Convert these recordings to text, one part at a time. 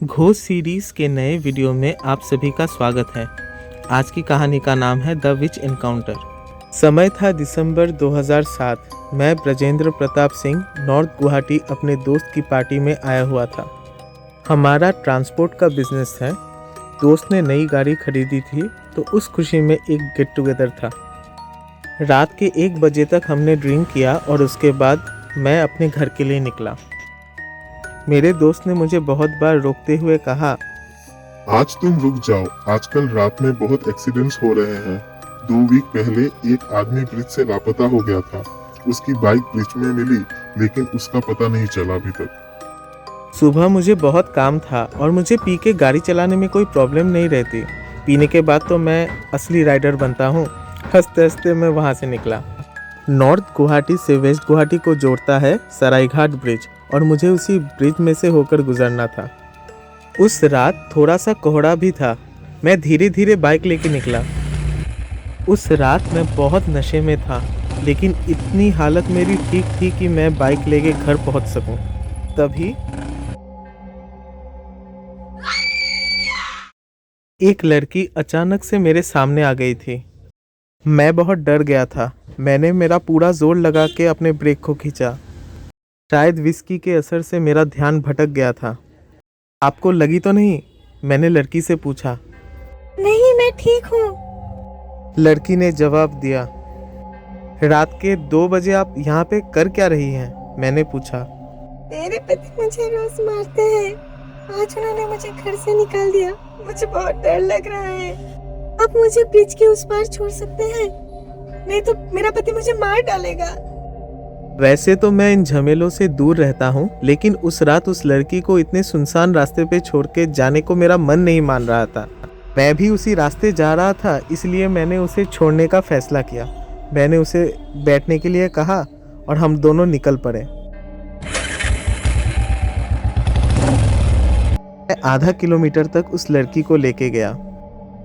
Ghost series के नए video में आप सभी का स्वागत है। आज की कहानी का नाम है द विच एनकाउंटर। समय था दिसंबर 2007। मैं ब्रजेंद्र प्रताप सिंह नॉर्थ गुवाहाटी अपने दोस्त की पार्टी में आया हुआ था। हमारा ट्रांसपोर्ट का बिजनेस है। दोस्त ने नई गाड़ी खरीदी थी तो उस खुशी में एक गेट टुगेदर था। रात के 1 बजे तक हमने ड्रिंक किया और उसके बाद मैं अपने घर के लिए निकला। मेरे दोस्त ने मुझे बहुत बार रोकते हुए कहा, आज तुम रुक जाओ, आजकल रात में बहुत एक्सीडेंट्स हो रहे हैं। 2 वीक पहले एक आदमी ब्रिज से लापता हो गया था। उसकी बाइक ब्रिज में मिली लेकिन उसका पता नहीं चला अभी तक। सुबह मुझे बहुत काम था और मुझे पी के गाड़ी चलाने में कोई प्रॉब्लम नहीं रहती। पीने के बाद तो मैं असली राइडर बनता हूँ। हंसते हंसते मैं वहाँ से निकला। नॉर्थ गुवाहाटी से वेस्ट गुवाहाटी को जोड़ता है सरायघाट ब्रिज और मुझे उसी ब्रिज में से होकर गुजरना था। उस रात थोड़ा सा कोहरा भी था। मैं धीरे धीरे बाइक लेके निकला। उस रात मैं बहुत नशे में था लेकिन इतनी हालत मेरी ठीक थी कि मैं बाइक लेके घर पहुंच सकूं। तभी एक लड़की अचानक से मेरे सामने आ गई थी। मैं बहुत डर गया था। मैंने मेरा पूरा जोर लगा के अपने ब्रेक को खींचा। शायद विस्की के असर से मेरा ध्यान भटक गया था। आपको लगी तो नहीं? मैंने लड़की से पूछा। नहीं, मैं ठीक हूँ। लड़की ने जवाब दिया। रात के 2 बजे आप यहाँ पे कर क्या रही हैं? मैंने पूछा। मेरे पति मुझे रोज मारते हैं। आज उन्होंने मुझे घर से निकाल दिया। मुझे बहुत डर लग रहा है। आप मुझे ब्रिज के उस पार छोड़ सकते हैं? नहीं तो मेरा पति मुझे मार डालेगा। वैसे तो मैं इन झमेलों से दूर रहता हूँ, लेकिन उस रात उस लड़की को इतने सुनसान रास्ते पे छोड़ के जाने को मेरा मन नहीं मान रहा था। मैं भी उसी रास्ते जा रहा था, इसलिए मैंने उसे छोड़ने का फैसला किया। मैंने उसे बैठने के लिए कहा और हम दोनों निकल पड़े। मैं आधा किलोमीटर तक उस लड़की को लेके गया।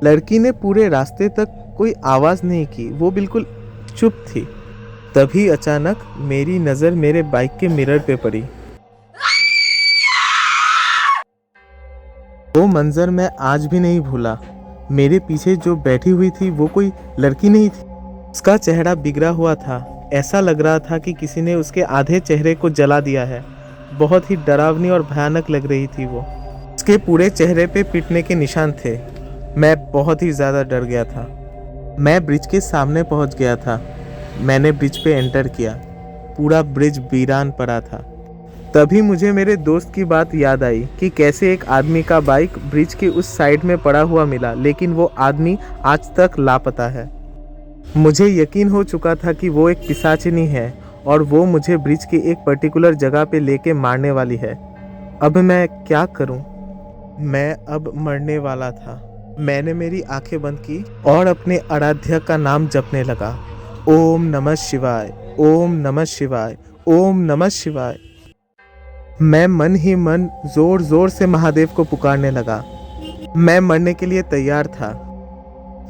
लड़की ने पूरे रास्ते तक कोई आवाज़ नहीं की। वो बिल्कुल चुप थी। तभी अचानक मेरी नज़र मेरे बाइक के मिरर पे पड़ी। वो मंजर मैं आज भी नहीं भूला। मेरे पीछे जो बैठी हुई थी वो कोई लड़की नहीं थी। उसका चेहरा बिगड़ा हुआ था। ऐसा लग रहा था कि किसी ने उसके आधे चेहरे को जला दिया है। बहुत ही डरावनी और भयानक लग रही थी वो। उसके पूरे चेहरे पे पीटने के निशान थे। मैं बहुत ही ज़्यादा डर गया था। मैं ब्रिज के सामने पहुंच गया था। मैंने ब्रिज पे एंटर किया। पूरा ब्रिज वीरान पड़ा था। तभी मुझे मेरे दोस्त की बात याद आई कि कैसे एक आदमी का बाइक ब्रिज के उस साइड में पड़ा हुआ मिला, लेकिन वो आदमी आज तक लापता है। मुझे यकीन हो चुका था कि वो एक पिशाचिनी है और वो मुझे ब्रिज के एक पर्टिकुलर जगह पे लेके मारने वाली है। अब मैं क्या करूं? मैं अब मरने वाला था। मैंने मेरी आंखें बंद की और अपने आराध्य का नाम जपने लगा। ओम नमः शिवाय, ओम नमः शिवाय, ओम नमः शिवाय। मैं मन ही मन जोर जोर से महादेव को पुकारने लगा। मैं मरने के लिए तैयार था।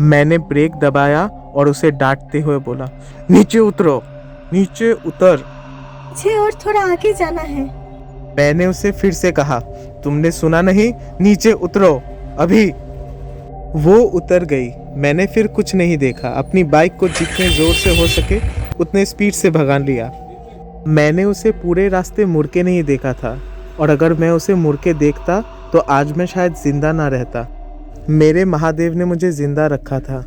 मैंने ब्रेक दबाया और उसे डांटते हुए बोला, नीचे उतरो, नीचे उतर। मुझे और थोड़ा आगे जाना है। मैंने उसे फिर से कहा, तुमने सुना नहीं? नीचे उतरो अभी। वो उतर गई। मैंने फिर कुछ नहीं देखा। अपनी बाइक को जितने जोर से हो सके उतने स्पीड से भगा लिया। मैंने उसे पूरे रास्ते मुड़ के नहीं देखा था और अगर मैं उसे मुड़ के देखता तो आज मैं शायद जिंदा ना रहता। मेरे महादेव ने मुझे जिंदा रखा था।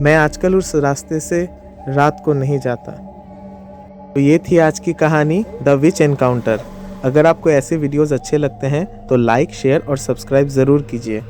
मैं आजकल उस रास्ते से रात को नहीं जाता। तो ये थी आज की कहानी द विच एनकाउंटर। अगर आपको ऐसे वीडियोस अच्छे लगते हैं तो लाइक, शेयर और सब्सक्राइब ज़रूर कीजिए।